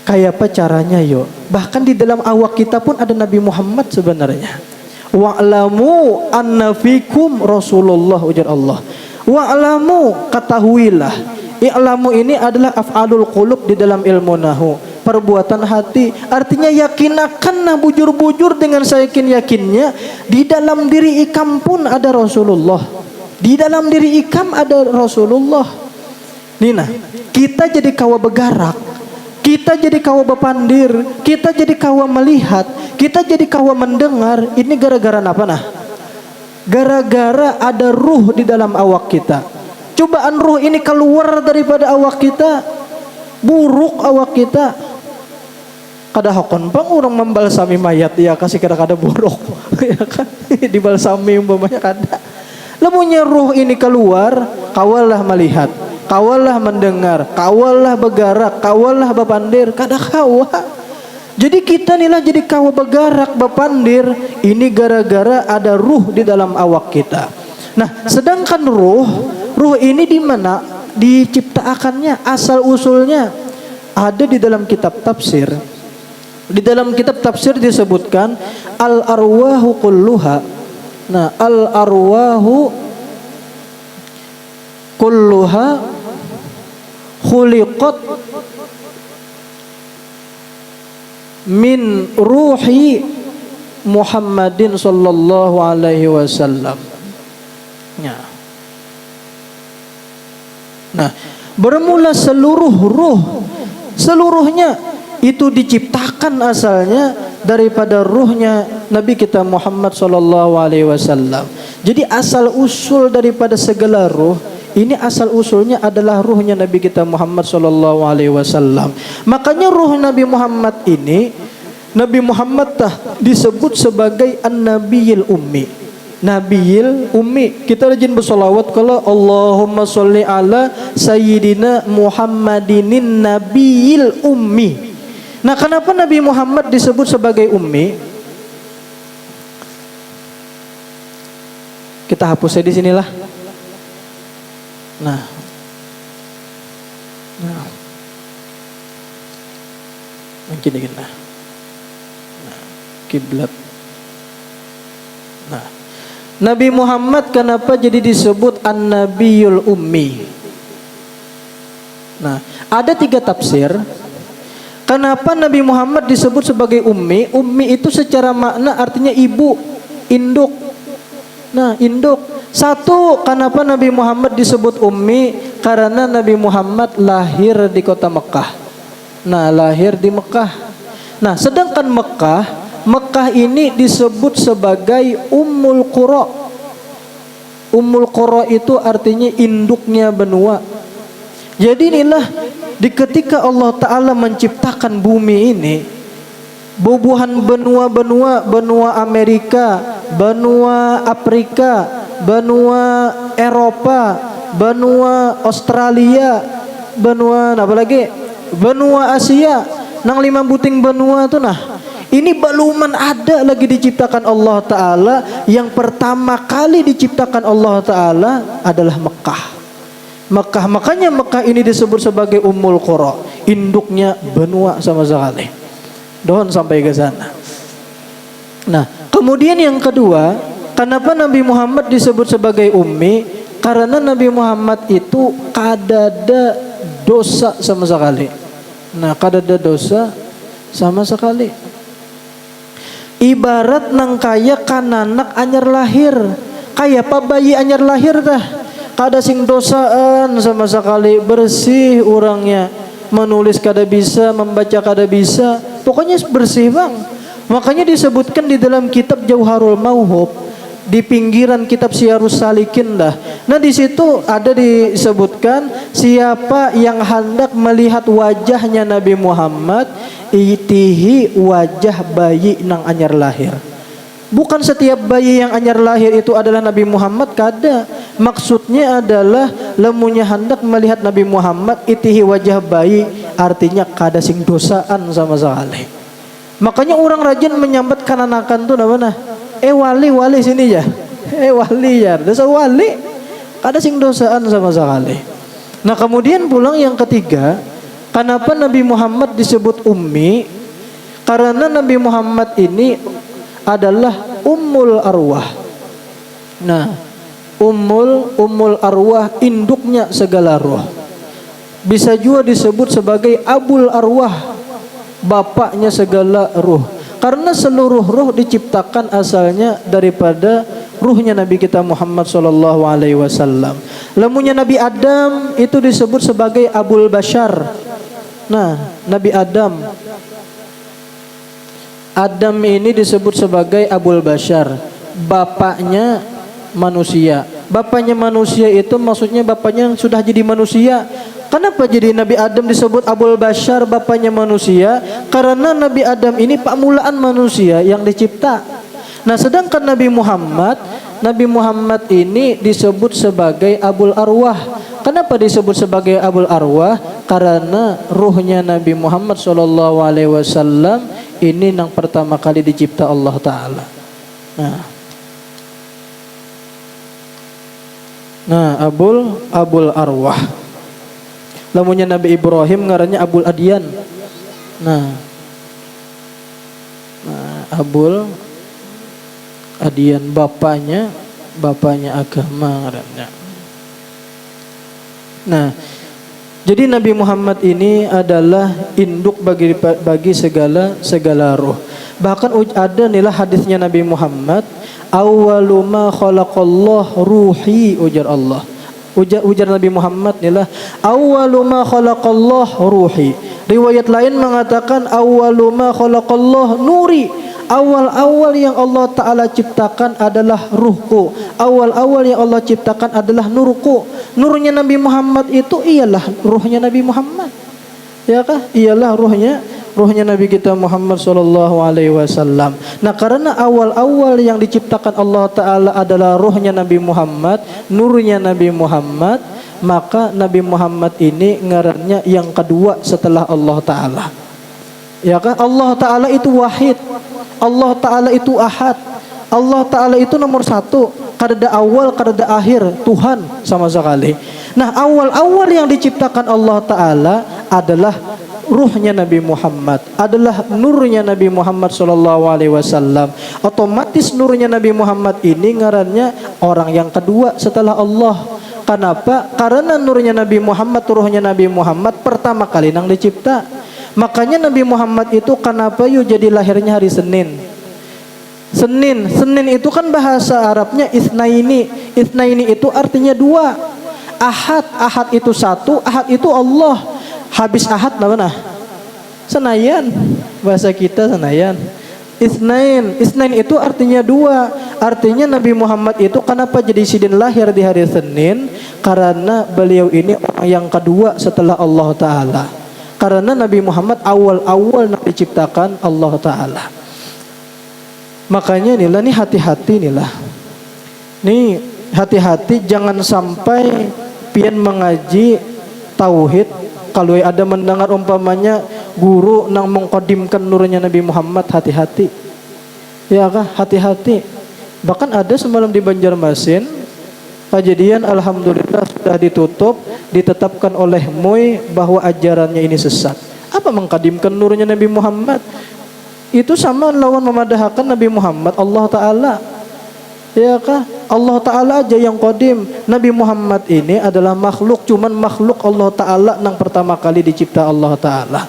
Kayak apa caranya yo? Bahkan di dalam awak kita pun ada Nabi Muhammad sebenarnya. Wa'lamu anna fikum Rasulullah, ujar Allah. Wa'lamu, ketahuilah. I'lamu ini adalah af'alul qulub di dalam ilmu nahu, perbuatan hati. Artinya yakinakanlah bujur-bujur dengan seyakin-yakinnya di dalam diri ikam pun ada Rasulullah. Di dalam diri ikam ada Rasulullah. Nina, kita jadi kawa begarak, kita jadi kawa bepandir, kita jadi kawa melihat, kita jadi kawa mendengar. Ini gara-gara apa nah? Gara-gara ada ruh di dalam awak kita. Cobaan ruh ini keluar daripada awak kita, buruk awak kita. Kada hakon bang orang membalsami mayat ya kasih kada-kada buruk ya kan, dibalsami umpamanya kada. Lemunya ruh ini keluar, kawalah melihat, kawalah mendengar, kawalah begarak, kawalah bepandir, kada kawa. Jadi kita inilah jadi kawa begarak, bepandir, ini gara-gara ada ruh di dalam awak kita. Nah, sedangkan ruh ini di mana diciptakannya, asal usulnya ada di dalam kitab tafsir. Di dalam kitab tafsir disebutkan al arwahu kulluha. Nah, al arwahu kulluha khuliqat min ruhi Muhammadin sallallahu alaihi wasallam. Ya. Nah, bermula seluruh ruh, seluruhnya itu diciptakan asalnya daripada ruhnya Nabi kita Muhammad sallallahu alaihi wasallam. Jadi asal usul daripada segala ruh ini, asal usulnya adalah ruhnya Nabi kita Muhammad sallallahu alaihi wasallam. Makanya ruh Nabi Muhammad ini, Nabi Muhammad disebut sebagai an-nabiyil ummi. Nabiyil ummi. Kita rajin bersolawat kalau Allahumma sholli ala sayyidina Muhammadinin nabiyil ummi. Nah, kenapa Nabi Muhammad disebut sebagai ummi? Kita hapus di sinilah. Nah, mungkin dikit nah. Kiblat. Nah, Nabi Muhammad kenapa jadi disebut an-nabiyul ummi? Nah, ada 3 tafsir. Kenapa Nabi Muhammad disebut sebagai ummi? Ummi itu secara makna artinya ibu, induk. Nah, induk. Satu, kenapa Nabi Muhammad disebut ummi? Karena Nabi Muhammad lahir di kota Mekah. Nah, lahir di Mekah. Nah, sedangkan Mekah ini disebut sebagai Ummul Qura. Ummul Qura itu artinya induknya benua. Jadi inilah di ketika Allah Ta'ala menciptakan bumi ini, bubuhan benua-benua, benua Amerika, benua Afrika, benua Eropa, benua Australia, benua apa lagi? Benua Asia, nang 5 buting benua tuh nah. Ini baluman ada lagi diciptakan Allah Ta'ala. Yang pertama kali diciptakan Allah Ta'ala adalah Mekah. Makanya Mekah ini disebut sebagai Ummul Qura, induknya benua sama sekali. Dohon sampai ke sana. Nah, kemudian yang kedua, kenapa Nabi Muhammad disebut sebagai ummi? Karena Nabi Muhammad itu kadada dosa sama sekali. Nah, kadada dosa sama sekali. Ibarat nang kaya kananak anyar lahir, kaya apa bayi anyar lahir dah. Kada sing dosaan sama sekali, bersih orangnya, menulis kada bisa, membaca kada bisa, pokoknya bersih bang. Makanya disebutkan di dalam kitab Jauharul Mauhub, di pinggiran kitab Syiarus Salikin dah. Nah, di situ ada disebutkan siapa yang hendak melihat wajahnya Nabi Muhammad, itihi wajah bayi nang anyar lahir. Bukan setiap bayi yang anyar lahir itu adalah Nabi Muhammad, kada. Maksudnya adalah lemunya hendak melihat Nabi Muhammad, itihi wajah bayi, artinya kada sing dosaan sama sekali. Makanya orang rajin menyambat kananakan tuh namanya wali sini ya. Wali ya, dosa wali. Kada sing dosaan sama sekali. Nah, kemudian pulang yang ketiga, kenapa Nabi Muhammad disebut ummi? Karena Nabi Muhammad ini adalah ummul arwah. Nah, ummul arwah, induknya segala roh. Bisa juga disebut sebagai abul arwah, bapaknya segala ruh. Karena seluruh ruh diciptakan asalnya daripada ruhnya Nabi kita Muhammad sallallahu alaihi wasallam. Lamunnya Nabi Adam itu disebut sebagai abul bashar. Nah, Nabi Adam ini disebut sebagai abul bashar, bapaknya manusia. Bapaknya manusia itu maksudnya bapaknya yang sudah jadi manusia. Kenapa jadi Nabi Adam disebut abul bashar, bapaknya manusia? Karena Nabi Adam ini permulaan manusia yang dicipta. Nah, sedangkan Nabi Muhammad ini disebut sebagai abul arwah. Kenapa disebut sebagai abul arwah? Karena ruhnya Nabi Muhammad SAW ini yang pertama kali dicipta Allah Ta'ala. Nah, abul arwah. Lamunnya Nabi Ibrahim ngarannya abul adyan. Nah, abul adyan, bapaknya agama ngarannya. Nah, jadi Nabi Muhammad ini adalah induk bagi segala roh. Bahkan ada nilai hadisnya Nabi Muhammad, awwalu ma khalaqallah ruhi, ujar Allah. Ujar Nabi Muhammad nilai awwalu ma khalaqallah ruhi. Riwayat lain mengatakan awwalu ma khalaqallah nuri. Awal-awal yang Allah Ta'ala ciptakan adalah ruhku. Awal-awal yang Allah ciptakan adalah nurku. Nurnya Nabi Muhammad itu ialah ruhnya Nabi Muhammad. Ya kah? Ialah ruhnya Nabi kita Muhammad sallallahu alaihi wasallam. Nah, karena awal-awal yang diciptakan Allah Ta'ala adalah ruhnya Nabi Muhammad, nurnya Nabi Muhammad, maka Nabi Muhammad ini ngarannya yang kedua setelah Allah Ta'ala. Ya kah? Allah Ta'ala itu wahid, Allah Ta'ala itu ahad, Allah Ta'ala itu nomor satu. Kada awal, kada akhir, Tuhan sama sekali. Nah, awal-awal yang diciptakan Allah Ta'ala adalah ruhnya Nabi Muhammad, adalah nurnya Nabi Muhammad sallallahu alaihi wasallam. Otomatis nurnya Nabi Muhammad ini ngarannya orang yang kedua setelah Allah. Kenapa? Karena nurnya Nabi Muhammad, ruhnya Nabi Muhammad pertama kali nang dicipta. Makanya Nabi Muhammad itu kenapa yuk jadi lahirnya hari Senin. Senin itu kan bahasa Arabnya isnaini. Isnaini itu artinya dua. Ahad itu satu, ahad itu Allah. Habis ahad mana? Senayan. Bahasa kita senayan. Isnain itu artinya dua. Artinya Nabi Muhammad itu kenapa jadi sidin lahir di hari Senin? Karena beliau ini orang yang kedua setelah Allah Ta'ala. Karena Nabi Muhammad awal-awal diciptakan Allah Ta'ala. Makanya nih hati-hati nih hati-hati jangan sampai pian mengaji tauhid. Kalau ada mendengar umpamanya guru nang mengkodimkan nurnya Nabi Muhammad, hati-hati. Ya kah? Hati-hati. Bahkan ada semalam di Banjarmasin kejadian, alhamdulillah sudah ditutup, ditetapkan oleh MUI bahwa ajarannya ini sesat. Apa mengkodimkan nurnya Nabi Muhammad? Itu sama lawan memadahkan Nabi Muhammad, Allah Ta'ala. Ya kah? Allah Ta'ala aja yang qadim. Nabi Muhammad ini adalah makhluk, cuman makhluk Allah Ta'ala yang pertama kali dicipta Allah Ta'ala.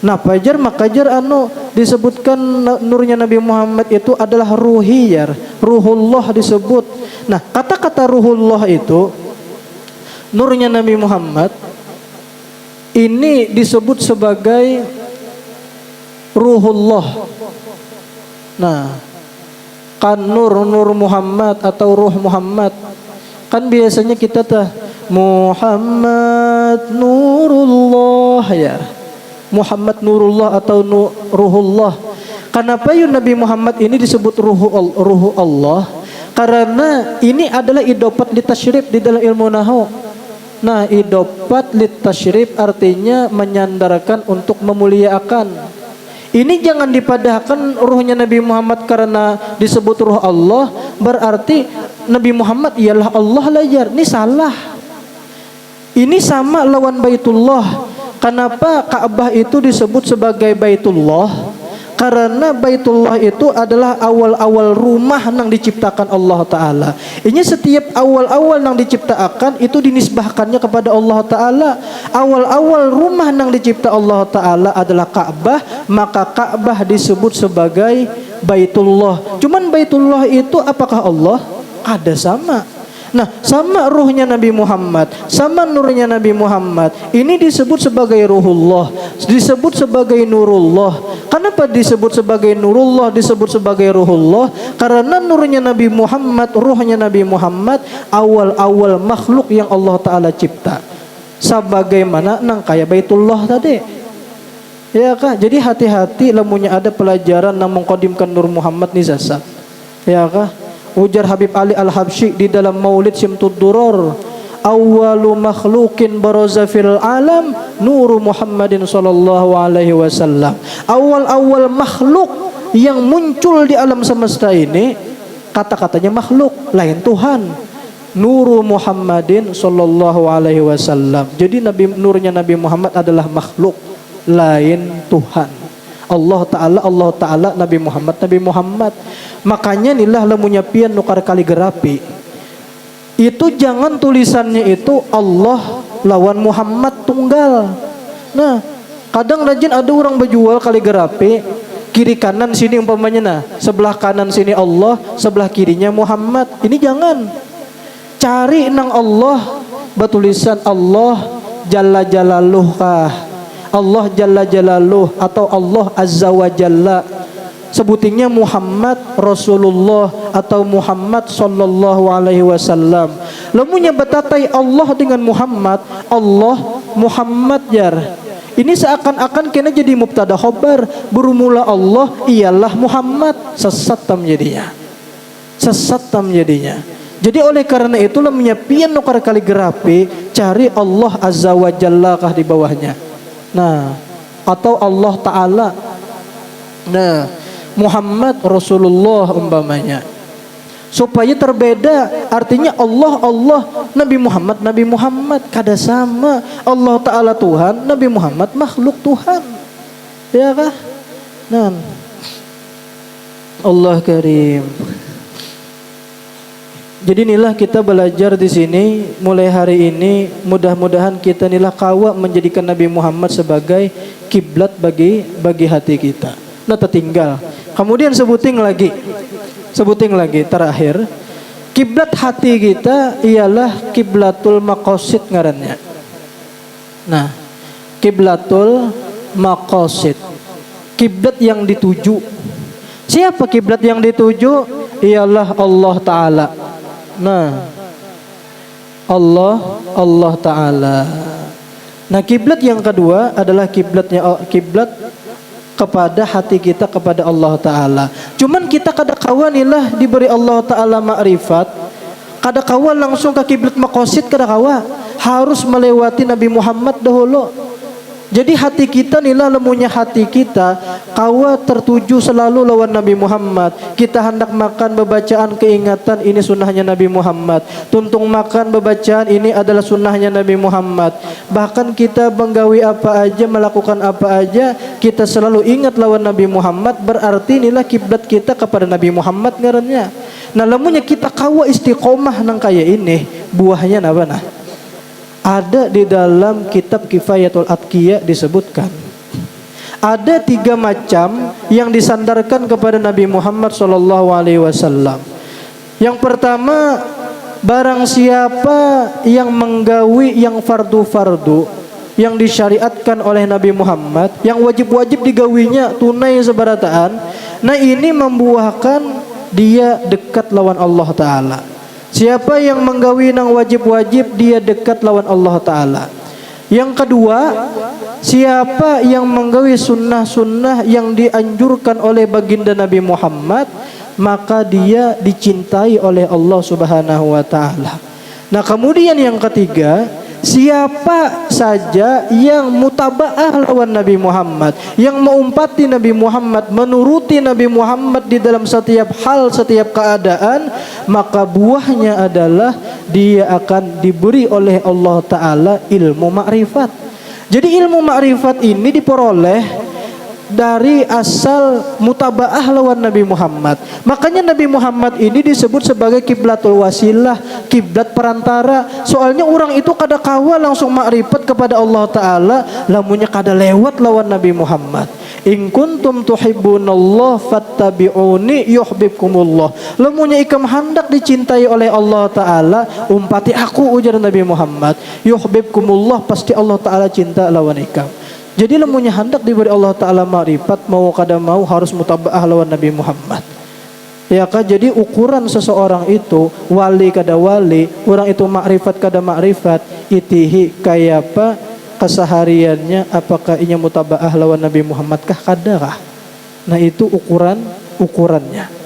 Nah, makajar disebutkan nurnya Nabi Muhammad itu adalah ruhiyar, ruhullah disebut. Nah, kata-kata ruhullah itu nurnya Nabi Muhammad ini disebut sebagai ruhullah. Nah, kan nur Muhammad atau ruh Muhammad. Kan biasanya kita Muhammad nurullah ya. Muhammad nurullah atau ruhullah. Kenapa Nabi Muhammad ini disebut ruhu Allah? Karena ini adalah idopat litasyrif di dalam ilmu nahwu. Nah, idopat litasyrif artinya menyandarkan untuk memuliakan. Ini jangan dipadahkan ruhnya Nabi Muhammad karena disebut ruh Allah, berarti Nabi Muhammad ialah Allah lajar. Ini salah. Ini sama lawan Baitullah. Kenapa Ka'bah itu disebut sebagai Baitullah? Karena Baitullah itu adalah awal-awal rumah nang diciptakan Allah Ta'ala. Ini setiap awal-awal nang diciptakan itu dinisbahkannya kepada Allah Ta'ala. Awal-awal rumah nang dicipta Allah Ta'ala adalah Ka'bah, maka Ka'bah disebut sebagai Baitullah. Cuman Baitullah itu apakah Allah? Ada sama. Nah, sama ruhnya Nabi Muhammad, sama nurnya Nabi Muhammad. Ini disebut sebagai ruhullah, disebut sebagai nurullah. Kenapa disebut sebagai nurullah, disebut sebagai ruhullah? Karena nurnya Nabi Muhammad, ruhnya Nabi Muhammad awal-awal makhluk yang Allah Ta'ala cipta. Sebagaimana nang kaya Baitullah tadi. Ya kah? Jadi hati-hati lamunnya ada pelajaran nang mengqadimkan Nur Muhammad ni sesat. Ya kah? Ujar Habib Ali Al-Habsyi di dalam Maulid Syimtud Duror, awwalu makhlukin baraza fil alam nuru Muhammadin sallallahu alaihi wasallam. Awal-awal makhluk yang muncul di alam semesta ini, kata-katanya makhluk, lain Tuhan. Nuru Muhammadin sallallahu alaihi wasallam. Jadi nurnya Nabi Muhammad adalah makhluk, lain Tuhan. Allah Ta'ala, Nabi Muhammad. Makanya nilah lamunya pian nukar kaligrafi. Itu jangan tulisannya itu Allah lawan Muhammad tunggal. Nah, kadang rajin ada orang berjual kaligrafi, kiri kanan sini umpamanya, nah sebelah kanan sini Allah, sebelah kirinya Muhammad. Ini jangan. Cari nang Allah bertulisan Allah Jalla Jalaluh kah, Allah Jalla Jalaluh, atau Allah Azza wa Jalla. Sebutingnya Muhammad Rasulullah atau Muhammad sallallahu alaihi wasallam. Lamunya batatai Allah dengan Muhammad, Allah Muhammad jar. Ini seakan-akan kena jadi mubtada khobar, bermula Allah ialah Muhammad. Sesat tam jadinya. Sesat tam jadinya. Jadi oleh karena itu lamunya pian nukar kaligrafi, cari Allah Azza wa Jalla kah di bawahnya. Nah, atau Allah Ta'ala. Nah, Muhammad Rasulullah umpamanya. Supaya terbeda, artinya Allah, Nabi Muhammad kada sama. Allah Ta'ala Tuhan, Nabi Muhammad makhluk Tuhan. Ya kah? Nah, Allah Karim. Jadi inilah kita belajar di sini mulai hari ini, mudah-mudahan kita inilah kawa menjadikan Nabi Muhammad sebagai kiblat bagi hati kita. Nah, tertinggal. Kemudian sebuting lagi terakhir, kiblat hati kita ialah kiblatul maqasid ngarannya. Nah, kiblatul maqasid, kiblat yang dituju. Siapa kiblat yang dituju? Ialah Allah Ta'ala. Nah, Allah Ta'ala. Nah, kiblat yang kedua adalah kiblat kepada hati kita kepada Allah Ta'ala. Cuman kita kada kawanilah diberi Allah Ta'ala ma'rifat, kada kawan langsung ke kiblat maqasid, kada kawan. Harus melewati Nabi Muhammad dahulu. Jadi hati kita nilah lemunya hati kita kawa tertuju selalu lawan Nabi Muhammad. Kita hendak makan bebacaan keingatan ini sunnahnya Nabi Muhammad. Tuntung makan bebacaan ini adalah sunnahnya Nabi Muhammad. Bahkan kita menggawi apa aja, melakukan apa aja, kita selalu ingat lawan Nabi Muhammad. Berarti inilah kiblat kita kepada Nabi Muhammad ngarannya. Nah, lemunya kita kawa istiqomah nang kaya ini, buahnya apa nah? Ada di dalam kitab Kifayatul Atqiya disebutkan ada 3 macam yang disandarkan kepada Nabi Muhammad SAW. Yang pertama, barang siapa yang menggawi yang fardu-fardu yang disyariatkan oleh Nabi Muhammad, yang wajib-wajib digawinya tunai sebarataan, nah ini membuahkan dia dekat lawan Allah Ta'ala. Siapa yang menggawi nang wajib-wajib, dia dekat lawan Allah Ta'ala. Yang kedua, siapa yang menggawi sunnah-sunnah yang dianjurkan oleh baginda Nabi Muhammad, maka dia dicintai oleh Allah Subhanahu wa Ta'ala. Nah, kemudian yang ketiga, siapa saja yang mutaba'ah lawan Nabi Muhammad, yang mengumpati Nabi Muhammad, menuruti Nabi Muhammad di dalam setiap hal, setiap keadaan, maka buahnya adalah dia akan diberi oleh Allah Ta'ala ilmu ma'rifat. Jadi ilmu ma'rifat ini diperoleh dari asal mutabaah lawan Nabi Muhammad. Makanya Nabi Muhammad ini disebut sebagai kiblatul wasilah, kiblat perantara. Soalnya orang itu kada kawa langsung makrifat kepada Allah Ta'ala, lamunnya kada lewat lawan Nabi Muhammad. In kuntum tuhibbunallah fattabi'uni yuhibbukumullah. Lamunnya ikam hendak dicintai oleh Allah Ta'ala, umpati aku, ujar Nabi Muhammad, yuhibbukumullah, pasti Allah Ta'ala cinta lawan ikam. Jadi lamunnya hendak diberi Allah Ta'ala makrifat, mau kada mau harus mutabaah lawan Nabi Muhammad. Ya kan, jadi ukuran seseorang itu wali kada wali, orang itu makrifat kada makrifat, itihi kayapa kesehariannya, apakah inya mutabaah lawan Nabi Muhammad kah kadakah. Nah itu ukurannya.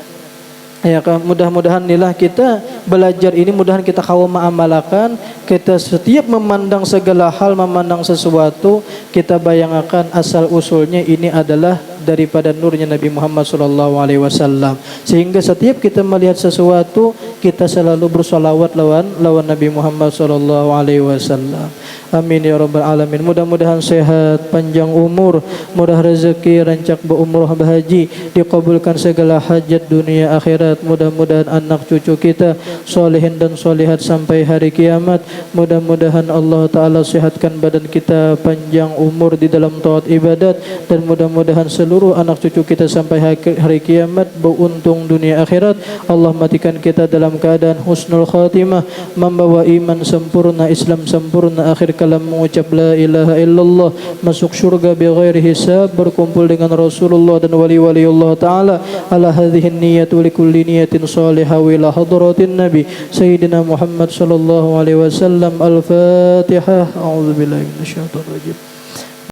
Ya kan, mudah-mudahan inilah kita belajar ini, mudahan kita kawa ma'amalakan, kita setiap memandang segala hal, memandang sesuatu, kita bayangkan asal usulnya ini adalah daripada nurnya Nabi Muhammad SAW. Sehingga setiap kita melihat sesuatu, kita selalu bersolawat lawan Nabi Muhammad SAW. Amin ya rabbal alamin. Mudah-mudahan sehat, panjang umur, murah rezeki, rancak berumrah berhaji, dikabulkan segala hajat dunia akhirat. Mudah-mudahan anak cucu kita solehin dan solehat sampai hari kiamat. Mudah-mudahan Allah Ta'ala sehatkan badan kita, panjang umur di dalam taat ibadat, dan mudah-mudahan seluruh anak cucu kita sampai hari kiamat beruntung dunia akhirat. Allah matikan kita dalam keadaan husnul khatimah, membawa iman sempurna, Islam sempurna, akhir kalam mengucap la ilaha illallah, masuk syurga bighairi hisab, berkumpul dengan Rasulullah dan wali-wali Allah Ta'ala. Ala hadhihi niyatu likulli niyatin salihah wa ila hadratin Nabi Sayyidina Muhammad sallallahu alaihi wasallam. Al-Fatihah. A'udzu billahi minasyaitonir rajim.